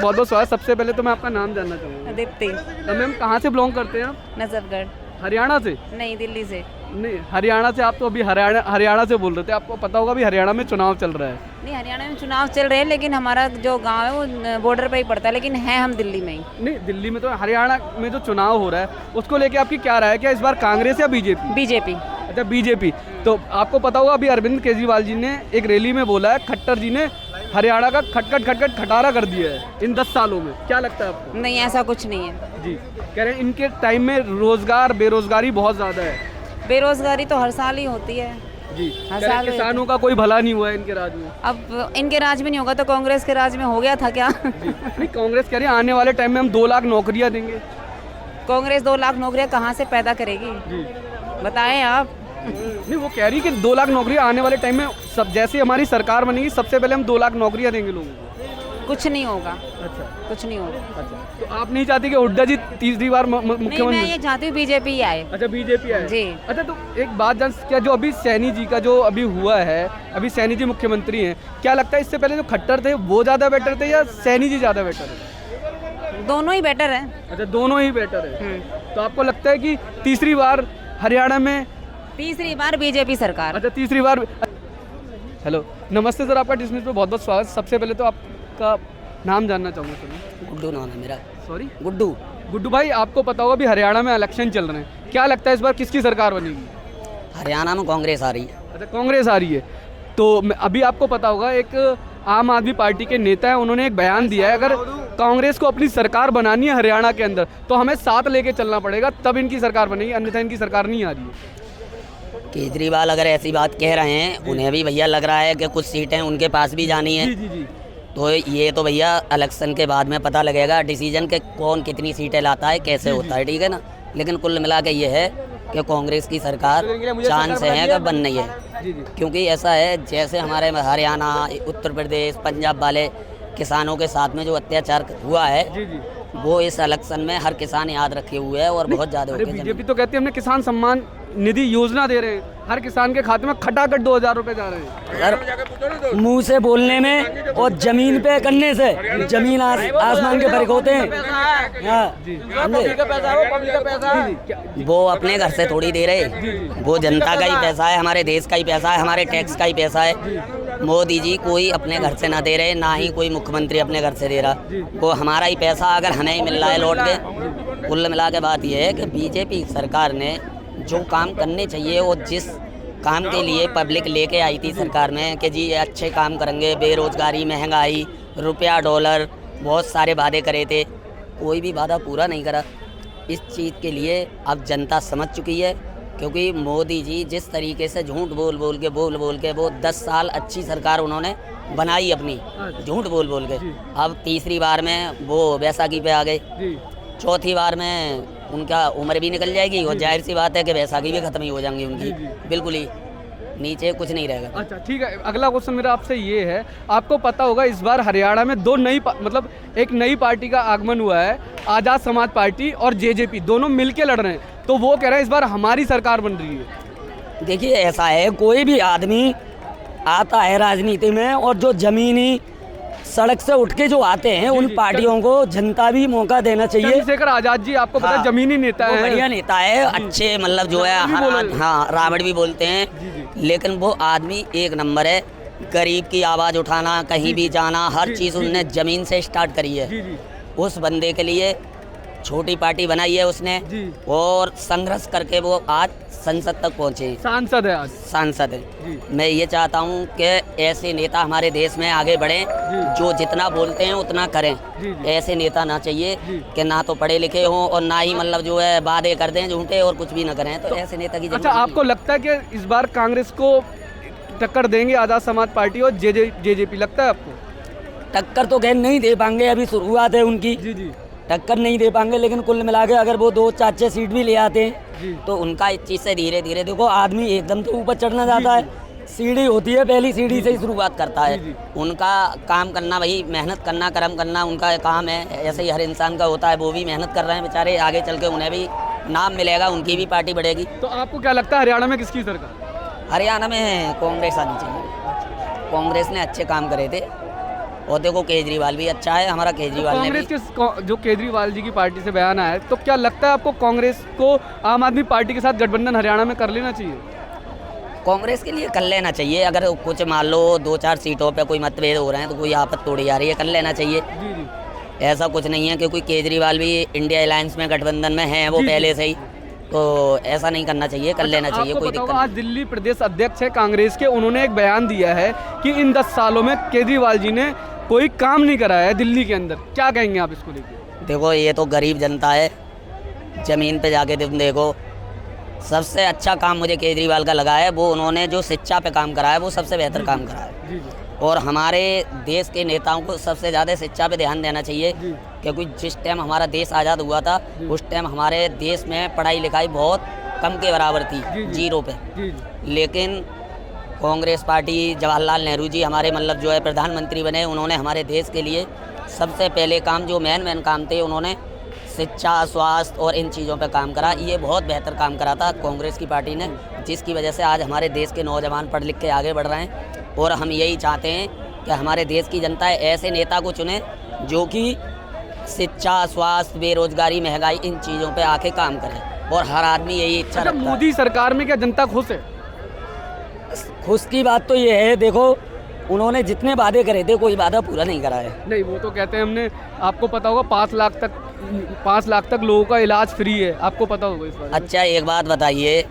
बहुत बहुत स्वागत। सबसे पहले तो मैं आपका नाम जानना चाहूँगा। दीप्ति। तो मैम कहाँ से बिलोंग करते हैं आप? नजफगढ़। हरियाणा से? नहीं, दिल्ली से। नहीं, हरियाणा से। आप तो अभी हरियाणा से बोल रहे थे। आपको पता होगा अभी हरियाणा में चुनाव चल रहा है। नहीं, हरियाणा में चुनाव चल रहे हैं, लेकिन हमारा जो गांव है वो बॉर्डर पे ही पड़ता है, लेकिन है हम दिल्ली में ही। नहीं, दिल्ली में तो, हरियाणा में जो चुनाव हो रहा है उसको लेके आपकी क्या राय है? क्या इस बार कांग्रेस या बीजेपी? बीजेपी। अच्छा, बीजेपी। तो आपको पता होगा अभी अरविंद केजरीवाल जी ने एक रैली में बोला है खट्टर जी ने हरियाणा का खटखट खटारा कर दिया है इन 10 सालों में। क्या लगता है आपको? नहीं, ऐसा कुछ नहीं है जी। कह रहे हैं इनके टाइम में रोजगार बेरोजगारी बहुत ज़्यादा है। बेरोजगारी तो हर साल ही होती है जी। हर कह रहे हैं साल किसानों का कोई भला नहीं हुआ है इनके राज में। अब इनके राज में नहीं होगा तो कांग्रेस के राज में हो गया था क्या? जी। नहीं, कांग्रेस कह रही है आने वाले टाइम में हम 2 लाख नौकरियां देंगे। कांग्रेस 2 लाख नौकरियां कहाँ से पैदा करेगी? जी। बताएं आप। नहीं, वो कह रही कि 2 लाख नौकरियां आने वाले टाइम में, सब जैसे हमारी सरकार बनेगी सबसे पहले हम 2 लाख नौकरियां देंगे लोगों को। कुछ नहीं होगा। अच्छा। कुछ नहीं होगा। अच्छा, तो आप नहीं चाहती कि हुड्डा जी तीसरी बार नहीं, मैं मुख्यमंत्री? ये चाहती हूँ बीजेपी ही आए। अच्छा, बीजेपी है जी। अच्छा, तो एक बात जान, क्या जो अभी सैनी जी का जो अभी हुआ है, अभी सैनी जी मुख्यमंत्री हैं, क्या लगता है इससे पहले जो खट्टर थे वो ज़्यादा बेटर थे या सैनी जी ज़्यादा बेटर है? दोनों ही बेटर है। अच्छा, दोनों ही बेटर है। तो आपको लगता है कि तीसरी बार हरियाणा में? तीसरी बार बीजेपी सरकार। अच्छा, तीसरी बार। हेलो, नमस्ते सर, आपका डिस्मिस में बहुत बहुत स्वागत। सबसे पहले तो आपका नाम जानना चाहूँगा सर। गुड्डू नाम है मेरा। सॉरी? गुड्डू। गुड्डू भाई, आपको पता होगा अभी हरियाणा में इलेक्शन चल रहे हैं, क्या लगता है इस बार किसकी सरकार बनेगी? हरियाणा में कांग्रेस आ रही है। अच्छा, कांग्रेस आ रही है। तो अभी आपको पता होगा एक आम आदमी पार्टी के नेता है, उन्होंने एक बयान दिया है अगर कांग्रेस को अपनी सरकार बनानी है हरियाणा के अंदर तो हमें साथ लेके चलना पड़ेगा, तब इनकी सरकार बनेगी, अन्यथा इनकी सरकार नहीं आ रही है। केजरीवाल अगर ऐसी बात कह रहे हैं, उन्हें भी भैया लग रहा है कि कुछ सीटें उनके पास भी जानी है। जी जी जी। तो ये तो भैया इलेक्शन के बाद में पता लगेगा डिसीजन के कौन कितनी सीटें लाता है, कैसे होता है, ठीक है ना। लेकिन कुल मिला के ये है कि कांग्रेस की सरकार चांस है कि बन नहीं है। जी जी। क्योंकि ऐसा है जैसे हमारे हरियाणा, उत्तर प्रदेश, पंजाब वाले किसानों के साथ में जो अत्याचार हुआ है, जी जी। वो इस इलेक्शन में हर किसान याद रखे हुए है और बहुत ज़्यादा हो अरे, गए। बीजेपी तो कहती है हमने किसान सम्मान निधि योजना दे रहे हैं, हर किसान के खाते में खटाखट 2000 रुपए जा रहे हैं। सर, मुंह से बोलने में और जमीन पे करने से जमीन आसमान के फर्क होते हैं। हाँ, वो अपने घर से थोड़ी दे रहे, वो जनता का ही पैसा है, हमारे देश का ही पैसा है, हमारे टैक्स का ही पैसा है। मोदी जी कोई अपने घर से ना दे रहे, ना ही कोई मुख्यमंत्री अपने घर से दे रहा। वो हमारा ही पैसा अगर हमें ही मिल रहा है लौट के। कुल मिला के बात यह है कि बीजेपी सरकार ने जो काम करने चाहिए और जिस काम के लिए पब्लिक लेके आई थी सरकार में कि जी ये अच्छे काम करेंगे, बेरोजगारी, महंगाई, रुपया डॉलर, बहुत सारे वादे करे थे, कोई भी वादा पूरा नहीं करा। इस चीज़ के लिए अब जनता समझ चुकी है, क्योंकि मोदी जी जिस तरीके से झूठ बोल बोल के वो 10 साल अच्छी सरकार उन्होंने बनाई अपनी, झूठ बोल बोल के। अब तीसरी बार में वो बैसाखी पे आ गए, चौथी बार में उनका उम्र भी निकल जाएगी और जाहिर सी बात है कि बैसाखी भी खत्म ही हो जाएंगी उनकी, बिल्कुल ही नीचे कुछ नहीं रहेगा। अच्छा, ठीक है। अगला क्वेश्चन मेरा आपसे ये है, आपको पता होगा इस बार हरियाणा में मतलब एक नई पार्टी का आगमन हुआ है, आज़ाद समाज पार्टी और जेजेपी दोनों मिलके लड़ रहे हैं, तो वो कह रहे हैं इस बार हमारी सरकार बन रही है। देखिए ऐसा है, कोई भी आदमी आता है राजनीति में और जो जमीनी सड़क से उठ के जो आते हैं उन पार्टियों को जनता भी मौका देना चाहिए। चंद्रशेखर आजाद जी आपको पता है जमीनी नेता है, बढ़िया नेता है, अच्छे मतलब जो है, हाँ रावण भी बोलते हैं, लेकिन वो आदमी एक नंबर है। गरीब की आवाज़ उठाना, कहीं भी जाना, हर चीज़ उनने ज़मीन से स्टार्ट करी है। उस बंदे के लिए छोटी पार्टी बनाई है उसने और संघर्ष करके वो आज संसद तक पहुँचे, सांसद है, आज सांसद है। मैं ये चाहता हूँ कि ऐसे नेता हमारे देश में आगे बढ़ें, जो जितना बोलते हैं उतना करें। ऐसे नेता ना चाहिए कि ना तो पढ़े लिखे हों और ना ही मतलब जो है वादे कर दें झूठे और कुछ भी ना करें, तो ऐसे नेता की। अच्छा, आपको लगता है कि इस बार कांग्रेस को टक्कर देंगे आज़ाद समाज पार्टी और जेजेपी, लगता है आपको? टक्कर तो खैर नहीं दे पाएंगे, अभी शुरुआत है उनकी। जी जी। टक्कर नहीं दे पाएंगे, लेकिन कुल मिला के अगर वो 2-4 सीट भी ले आते हैं तो उनका इस चीज़ से धीरे धीरे, देखो आदमी एकदम तो ऊपर चढ़ना चाहता है, सीढ़ी होती है, पहली सीढ़ी से ही शुरुआत करता है। उनका काम करना, वही मेहनत करना, कर्म करना उनका काम है। ऐसे ही हर इंसान का होता है, वो भी मेहनत कर रहे हैं बेचारे, आगे चल के उन्हें भी नाम मिलेगा, उनकी भी पार्टी बढ़ेगी। तो आपको क्या लगता है हरियाणा में किसकी सरकार? हरियाणा में कांग्रेस आनी चाहिए। कांग्रेस ने अच्छे काम करे थे और देखो केजरीवाल भी अच्छा है, हमारा केजरीवाल ने कांग्रेस भी। के जो केजरीवाल जी की पार्टी से बयान आया है, तो क्या लगता है आपको कांग्रेस को आम आदमी पार्टी के साथ गठबंधन हरियाणा में कर लेना चाहिए? कांग्रेस के लिए कर लेना चाहिए। अगर कुछ मान लो 2-4 सीटों पे कोई मतभेद हो रहे हैं तो कोई आपत्ति तोड़ी जा रही है, कर लेना चाहिए। जी जी। ऐसा कुछ नहीं है, क्योंकि केजरीवाल भी इंडिया अलायंस में गठबंधन में हैं वो जी, जी। पहले से ही, तो ऐसा नहीं करना चाहिए, कर लेना चाहिए, आपको कोई पता दिक्कत होगा, आज दिल्ली प्रदेश अध्यक्ष है कांग्रेस के, उन्होंने एक बयान दिया है कि इन 10 सालों में केजरीवाल जी ने कोई काम नहीं कराया है दिल्ली के अंदर। क्या कहेंगे आप इसको लेकर? नहीं। देखो ये तो गरीब जनता है, ज़मीन पे जाके तुम देखो। सबसे अच्छा काम मुझे केजरीवाल का लगा है, वो उन्होंने जो शिक्षा पे काम करा है वो सबसे बेहतर काम करा है। जी जी। और हमारे देश के नेताओं को सबसे ज़्यादा शिक्षा पे ध्यान देना चाहिए, जी। क्योंकि जिस टाइम हमारा देश आज़ाद हुआ था उस टाइम हमारे देश में पढ़ाई लिखाई बहुत कम के बराबर थी, जी, जी। 0 पे। जी जी। लेकिन कांग्रेस पार्टी, जवाहरलाल नेहरू जी हमारे मतलब जो है प्रधानमंत्री बने, उन्होंने हमारे देश के लिए सबसे पहले काम जो मेन काम थे, उन्होंने शिक्षा, स्वास्थ्य और इन चीज़ों पे काम करा। ये बहुत बेहतर काम करा था कांग्रेस की पार्टी ने, जिसकी वजह से आज हमारे देश के नौजवान पढ़ लिख के आगे बढ़ रहे हैं। और हम यही चाहते हैं कि हमारे देश की जनता ऐसे नेता को चुने जो कि शिक्षा, स्वास्थ्य, बेरोजगारी, महंगाई इन चीज़ों पे आके काम करे, और हर आदमी यही इच्छा अच्छा, रखता है। मोदी सरकार में क्या जनता खुश है? खुश की बात तो ये है, देखो उन्होंने जितने वादे करे थे कोई वादा पूरा नहीं करा है। नहीं, वो तो कहते हैं हमने, आपको पता होगा 5 लाख तक लोगों का इलाज फ्री है, आपको पता होगा इस बारे में। अच्छा एक बात बताइए,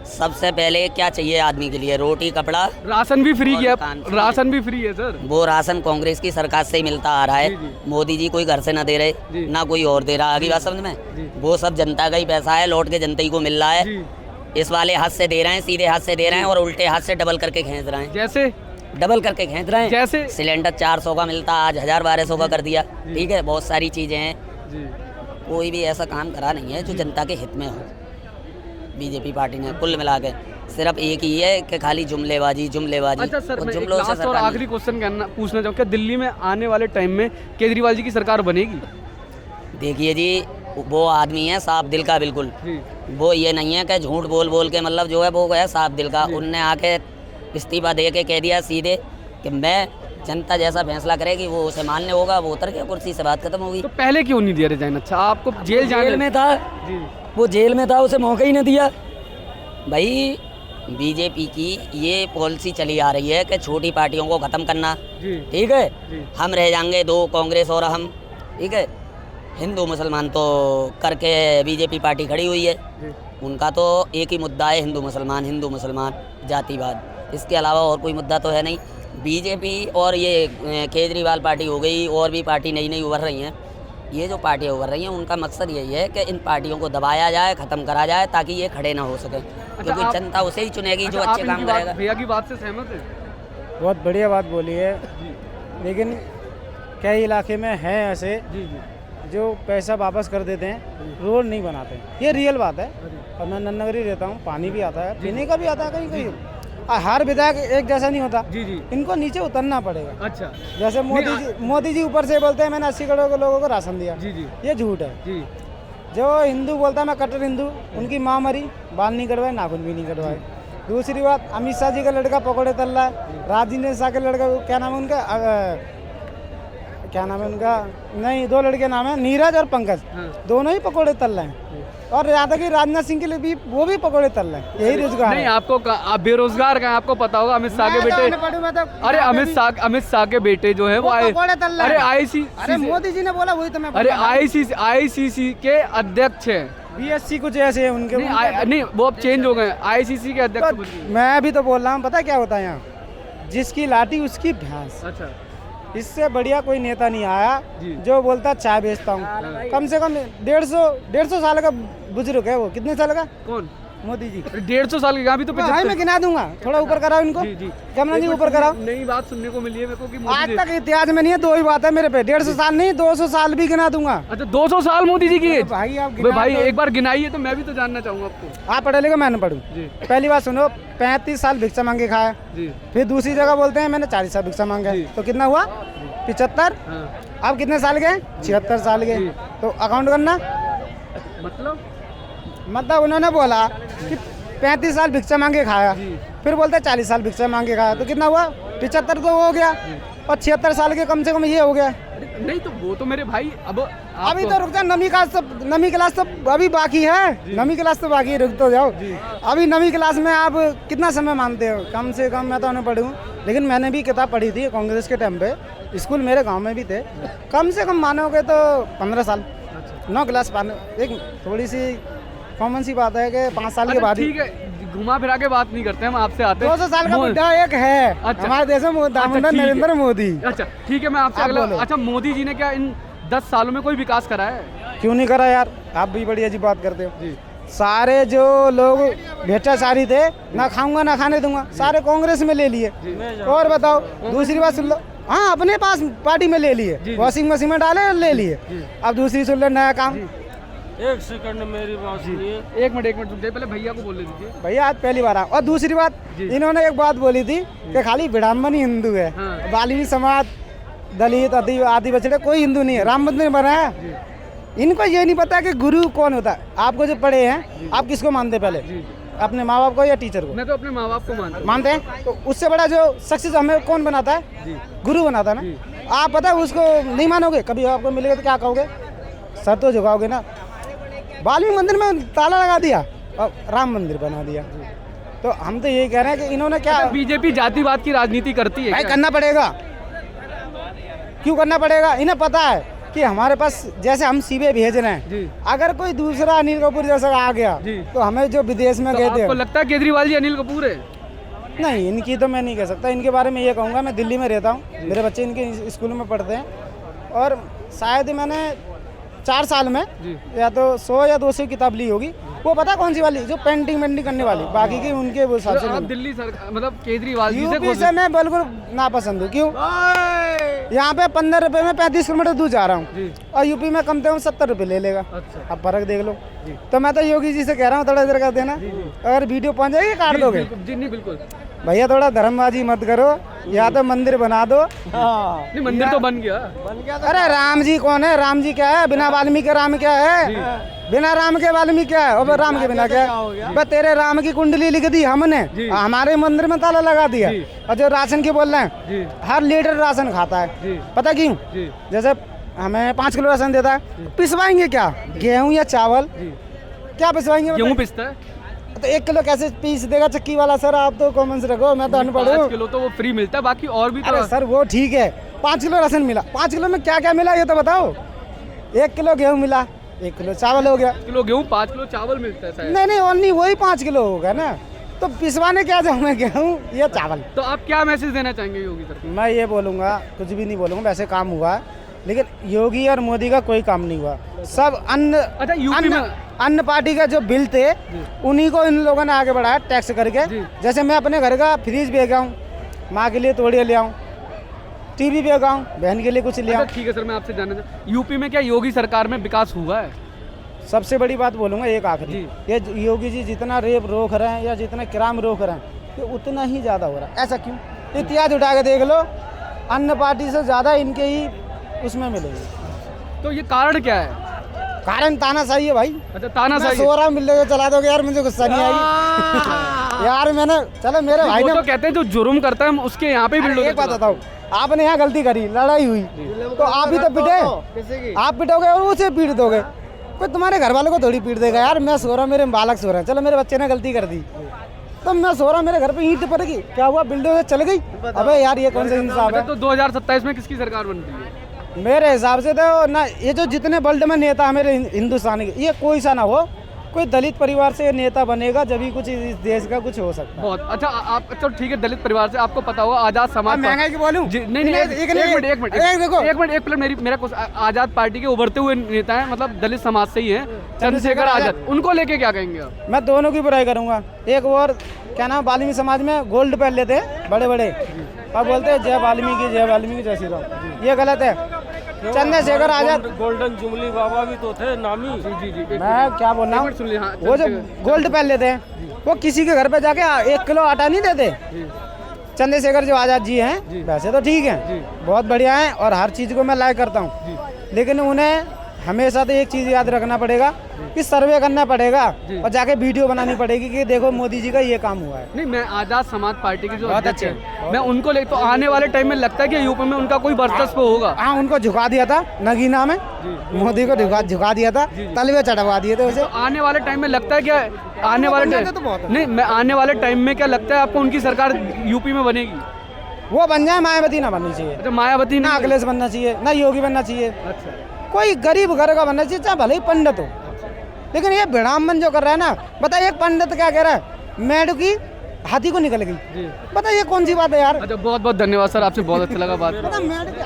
सबसे पहले क्या चाहिए आदमी के लिए? रोटी, कपड़ा। राशन भी फ्री और किया, मकान फ्री राशन भी फ्री है सर। वो राशन कांग्रेस की सरकार से ही मिलता आ रहा जी, है। जी। मोदी जी कोई घर से ना दे जी। रहे, ना कोई और दे रहा। आगे बात समझ जी। में, वो सब जनता का ही पैसा है, लौट के जनता ही को मिल रहा है। जी। इस वाले हाथ से दे रहे हैं, सीधे हाथ से दे रहे हैं, और उल्टे हाथ से डबल करके खींच रहे हैं। जैसे डबल करके खींच रहे हैं। जैसे सिलेंडर 400 का मिलता, आज 1000-1200 का कर दिया। जी। ठीक है, बहुत सारी चीज़ें हैं। जी। कोई भी ऐसा काम करा नहीं है जो जनता के हित में हो। बीजेपी पार्टी ने कुल मिला के सिर्फ एक ही है कि खाली जुमलेबाजी। अच्छा सर, और मैं एक जुमलों से लास्ट और सरकार आखिरी क्वेश्चन पूछना चाहूँ, क्या दिल्ली में आने वाले टाइम में केजरीवाल जी की सरकार बनेगी? देखिए जी, वो आदमी है साफ दिल का, बिल्कुल। जी। वो ये नहीं है कि झूठ बोल के मतलब जो है वो है साफ दिल का। जी। उनने आके इस्तीफा दे के कह दिया सीधे कि मैं, जनता जैसा फैसला करेगी वो उसे मान्य होगा, वो उतर के कुर्सी से बात खत्म होगी। तो पहले क्यों नहीं दिया रिजाइन? अच्छा, आपको जेल जेल में था, जी। वो जेल में था, उसे मौका ही नहीं दिया। भाई बीजेपी की ये पॉलिसी चली आ रही है कि छोटी पार्टियों को ख़त्म करना। जी। ठीक है, जी। हम रह जाएंगे 2, कांग्रेस और हम। ठीक है, हिंदू मुसलमान तो करके बीजेपी पार्टी खड़ी हुई है। जी। उनका तो एक ही मुद्दा है, हिंदू मुसलमान, जातिवाद। इसके अलावा और कोई मुद्दा तो है नहीं। बीजेपी और ये केजरीवाल पार्टी हो गई, और भी पार्टी नई उभर रही हैं। ये जो पार्टियाँ उभर रही हैं उनका मकसद यही है कि इन पार्टियों को दबाया जाए, ख़त्म करा जाए, ताकि ये खड़े ना हो सके, क्योंकि आप- जनता उसे ही चुनेगी जो अच्छा, आप अच्छे काम इनकी बात- करेगा। भैया की बात से सहमत है? बहुत बढ़िया बात बोली है, लेकिन कई इलाके में हैं ऐसे जी जी। जो पैसा वापस कर देते हैं, रोड नहीं बनाते हैं। ये रियल बात है। और मैं नन्नगरी रहता हूँ, पानी भी आता है, पीने का भी आता है कहीं कहीं। हर विधायक एक जैसा नहीं होता। जी जी। इनको नीचे उतरना पड़ेगा। अच्छा। जैसे मोदी जी ऊपर से बोलते हैं मैंने 80 करोड़ के लोगों को राशन दिया, जी जी। ये झूठ है। जी। जो हिंदू बोलता है मैं कट्टर हिंदू, उनकी माँ मरी, बाल नहीं कटवाए, नाखून भी नहीं कटवाए। दूसरी बात, अमित शाह जी का लड़का पकौड़े तल रहा है, राजेंद्र शाह का लड़का, क्या नाम है उनका, क्या नाम है उनका, नहीं 2 लड़के नाम है, नीरज और पंकज, हाँ। दोनों ही पकौड़े तल रहे हैं। और यहाँ तक कि राजनाथ सिंह के लिए भी वो भी पकौड़े तल रहे हैं। यही रोजगार नहीं, है। आपको आप बेरोजगार का, आपको पता होगा अमित शाह के मैं तो बेटे, अनपढ़ हूँ, मैं तो अरे यहाँ पे अमित शाह के बेटे जो है वो आए, पकौड़े तल रहे अरे हैं। आईसी, अरे मोदी जी ने बोला वही तो मैं अरे आईसीसी के अध्यक्ष हैं। BSc कुछ ऐसे है उनके। नहीं, वो अब चेंज हो गए, आईसीसी के अध्यक्ष बन गए। मैं भी तो बोल रहा हूँ, पता क्या होता है यहाँ, जिसकी लाठी उसकी भैंस। अच्छा। इससे बढ़िया कोई नेता नहीं आया जी। जो बोलता चाय बेचता हूँ। कम से कम 150 साल का बुजुर्ग है वो। कितने साल का? कौन? मोदी जी। 150 साल के, यहाँ भी तो भाई मैं गिना दूंगा, थोड़ा ऊपर कराओ इनको। जी जी। कमला जी एक ऊपर मिनट, कराओ। नई बात सुनने को मिली है मेरे को कि आज मोदी जी, तक इतिहास में नहीं है, 2 ही बात है मेरे पे। 150 साल नहीं, 200 साल भी गिना दूंगा। अच्छा 200 साल मोदी जी की। भाई आप गिना भाई दो। एक बार गिनाइए तो मैं भी तो जानना चाहूंगा आपको। आप पढ़े लिखे, मैं न पढ़ूँ। जी पहली बात सुनो, 35 साल भिक्षा मांगे खाया। जी। फिर दूसरी जगह बोलते हैं मैंने 40 साल भिक्षा मांगा जी। तो कितना हुआ? 75। हाँ। आप कितने साल के? 76 साल के। जी। तो अकाउंट करना, मतलब उन्होंने बोला कि 35 साल भिक्षा मांगे खाया, जी। फिर बोलते 40 साल भिक्षा मांगे खाया तो कितना हुआ? 75 तो हो गया और 76 साल के कम से कम ये हो गया। नहीं तो वो तो मेरे भाई अब अभी तो रुक जाओ, नवी क्लास तो अभी बाकी है, नवी क्लास तो बाकी है, रुक तो जाओ। अभी नवी क्लास में आप कितना समय मानते हो? कम से कम मैं तो नहीं पढ़ी हूँ, लेकिन मैंने भी किताब पढ़ी थी कांग्रेस के टाइम पे, स्कूल मेरे गांव में भी थे। कम से कम मानोगे तो 15 साल, 9 क्लास पाने। एक थोड़ी सी कॉमन सी बात है कि 5 साल के बाद ही। ठीक है, घुमा फिरा के बात नहीं करते हम, आपसे आते हैं। 200 साल का बुड्ढा एक है हमारे देश में, दामोदर नरेंद्र मोदी। अच्छा ठीक है, मैं आपसे अगला। अच्छा, मोदी जी ने क्या इन 10 सालों में कोई विकास करा है? क्यों नहीं करा यार, आप भी बड़ी अजीब बात करते हो। सारे जो लोग भ्रष्टाचारी थे, ना खाऊंगा ना खाने दूंगा, सारे कांग्रेस में ले लिए। और बताओ, दूसरी बात सुन लो। हाँ, अपने पास पार्टी में ले लिए, वॉशिंग मशीन में डाले ले लिए। अब दूसरी सुन लो, नया काम। एक सेकंड मेरी बात सुनिए। एक मिनट रुक जाइए, पहले भैया को बोलने दीजिए। भैया आज पहली बार और दूसरी बात, इन्होंने एक बात बोली थी कि खाली ब्राह्मण ही हिंदू है, वाल्मीकि समाज, दलित, आदि बछड़े कोई हिंदू नहीं है। राम मंदिर बना है, इनको ये नहीं पता कि गुरु कौन होता है। आपको जो पढ़े हैं, आप किसको मानते हैं पहले? अपने माँ बाप को या टीचर को? मैं तो अपने माँ बाप को मानते हैं। तो उससे बड़ा जो सक्सेस हमें कौन बनाता है? गुरु बनाता है ना। आप पता है उसको नहीं मानोगे, कभी आपको मिलेगा तो क्या कहोगे? सर तो झुकाओगे ना। वाल्मीकि मंदिर में ताला लगा दिया और राम मंदिर बना दिया। तो हम तो यही कह रहे हैं कि इन्होंने क्या, बीजेपी जातिवाद की राजनीति करती है? भाई करना पड़ेगा। क्यों करना पड़ेगा? इन्हें पता है कि हमारे पास जैसे हम सीबे भेज रहे हैं, अगर कोई दूसरा अनिल कपूर जैसा आ गया तो हमें जो विदेश में गए थे। आपको लगता है केजरीवाल जी अनिल कपूर है? नहीं, इनकी तो मैं नहीं कह सकता। इनके बारे में ये कहूँगा, मैं दिल्ली में रहता हूँ, मेरे बच्चे इनके स्कूल में पढ़ते हैं, और शायद मैंने 4 साल में या तो 100 या 200 किताब ली होगी। वो पता कौन सी वाली, जो पेंटिंग करने वाली, बाकी की उनके वो हिसाब से। आप दिल्ली सरकार मतलब केजरीवाल जी से मैं बिल्कुल नापसंद हूँ। क्यों? यहाँ पे 15 रुपए में 35 किलोमीटर दूर जा रहा हूँ, और यूपी में कम से कम 70 रुपए ले लेगा। अब फर्क देख लो। तो मैं तो योगी जी से कह रहा हूँ, थोड़ा इधर कर देना, अगर वीडियो पहुँच जाएगी काट दोगे। जी नहीं, बिल्कुल भैया, थोड़ा धर्मबाजी मत करो, या तो मंदिर बना दो। नहीं, मंदिर तो बन गया। अरे राम जी कौन है? राम जी क्या है? बिना वाल्मीकि के राम क्या है? बिना राम के वाल्मीकि क्या है? और राम के बिना क्या है? बस तेरे राम की कुंडली लिख दी हमने, हमारे मंदिर में ताला लगा दिया। और जो राशन की बोल रहे हैं, हर लीटर राशन खाता है। पता क्यों? जैसे हमें 5 किलो राशन देता है, पिसवाएंगे क्या? गेहूँ या चावल? क्या पिसवाएंगे? गेहूँ पिसता है तो 1 किलो कैसे पीस देगा चक्की वाला? सर आप तो कॉमन से रखो, मैं तो अनपढ़ हूँ। 5 किलो तो वो फ्री मिलता है, बाकी और भी तो। अरे सर वो ठीक है, 5 किलो राशन मिला, 5 किलो में क्या क्या मिला ये तो बताओ। 1 किलो गेहूँ मिला, 1 किलो चावल हो गया। किलो गेहूँ, 5 किलो चावल मिलता है शायद। नहीं, और नहीं, वही 5 किलो होगा ना। तो पिसवाने क्या जाऊँ गेहूँ या चावल? तो आप क्या मैसेज देना चाहेंगे योगी सर? मैं ये बोलूँगा, कुछ भी नहीं बोलूँगा, वैसे काम हुआ है, लेकिन योगी और मोदी का कोई काम नहीं हुआ। सब अन्य पार्टी का जो बिल थे, उन्हीं को इन लोगों ने आगे बढ़ाया टैक्स करके। जैसे मैं अपने घर का फ्रिज भेजा हूँ, माँ के लिए तोड़िए ले आऊँ, टीवी भेजा हूँ, बहन के लिए कुछ ले आऊँ। ठीक है सर, मैं आपसे जानना चाहूँ, यूपी में क्या योगी सरकार में विकास हुआ है? सबसे बड़ी बात बोलूँगा एक आखिरी, ये योगी जी जितना रेप रोक रहे हैं या जितना क्राइम रोक रहे हैं, ये उतना ही ज़्यादा हो रहा है। ऐसा क्यों? इतिहास उठा के देख लो, अन्य पार्टी से ज़्यादा इनके ही उसमें मिलेगी। तो ये कारण क्या है? कारण तानाशाही है भाई। अच्छा, तानाशाही। सो रहा हूँ, मिलने चला दोगे यार, मुझे गुस्सा नहीं आई यार। मैंने चलो मेरे भाई ने तो कहते हैं जो जुर्म करता है उसके यहाँ पे भी। एक बात बताओ, आपने यहाँ गलती करी, लड़ाई हुई, तो आप भी तो पिटे, आप पिटोगे और उसे पीट दोगे। कोई तुम्हारे घर वालों को थोड़ी पीट देगा यार। मैं सो रहा हूँ, मेरे बालक सो रहे हैं, चलो मेरे बच्चे ने गलती कर दी, तो मैं सो रहा हूँ, मेरे घर पे ईंट पड़ेगी, क्या हुआ? बिल्डिंग चल गई। अबे यार ये कौन सा इंसाफ है? तो 2027 में किसकी सरकार बन रही है? मेरे हिसाब से तो ना, ये जो जितने वर्ल्ड में नेता है मेरे हिंदुस्तान के, ये कोई सा ना हो, कोई दलित परिवार से नेता बनेगा जब भी कुछ इस देश का कुछ हो सकता है। बहुत अच्छा। आप चलो ठीक है, दलित परिवार से, आपको पता होगा आजाद समाज। महंगाई की बोलूं? नहीं, एक मिनट मेरा कुछ आजाद पार्टी के उभरते हुए नेता है, मतलब दलित समाज से ही है, चंद्रशेखर आजाद, उनको लेके क्या कहेंगे आप? मैं दोनों की बुराई करूंगा। एक और क्या नाम, वाल्मीकि समाज में गोल्ड पहन लेते हैं बड़े बड़े, और बोलते हैं जय वाल्मीकि, जय वाल्मीकि, जय श्री राम। ये गलत है। चंद्रशेखर आजाद, गोल्डन जुबली बाबा भी तो थे नामी। जी। मैं क्या बोल रहा हूँ, वो जो गोल्ड पहन लेते हैं, वो किसी के घर पे जाके 1 किलो आटा नहीं देते। चंद्रशेखर जो आजाद जी हैं, वैसे तो ठीक है, बहुत बढ़िया हैं, और हर चीज़ को मैं लाइक करता हूँ, लेकिन उन्हें हमेशा तो एक चीज़ याद रखना पड़ेगा कि सर्वे करना पड़ेगा और जाके वीडियो बनानी पड़ेगी कि देखो मोदी जी का ये काम हुआ है। नहीं, मैं आज़ाद समाज पार्टी के जो बहुत अध्यक्ष अच्छे। हैं, मैं उनको ले तो आने वाले टाइम में लगता है कि यूपी में उनका कोई वर्चस्व होगा। हाँ, उनको झुका दिया था नगीना में, मोदी को झुका दिया था, तलवे चढ़वा दिए थे उसे। तो आने वाले टाइम में लगता है क्या आने वाले बनने टाइम तो बहुत है। नहीं, मैं आने वाले टाइम में क्या लगता है आपको उनकी सरकार यूपी में बनेगी? वो बन जाए, मायावती ना बननी चाहिए, अच्छा, मायावती ना नहीं? अखिलेश बनना चाहिए, ना योगी बनना चाहिए, अच्छा, कोई गरीब घर का बनना चाहिए, चाहे भले ही पंडित हो। लेकिन ये विड़म्बन जो कर रहा है ना, बताइए एक पंडित क्या कह रहा है, मेढक की हाथी को निकल गई, जी। बताइए कौन सी बात है यार। अच्छा, बहुत बहुत धन्यवाद सर, आपसे बहुत अच्छा लगा बात करके। पता मेढक की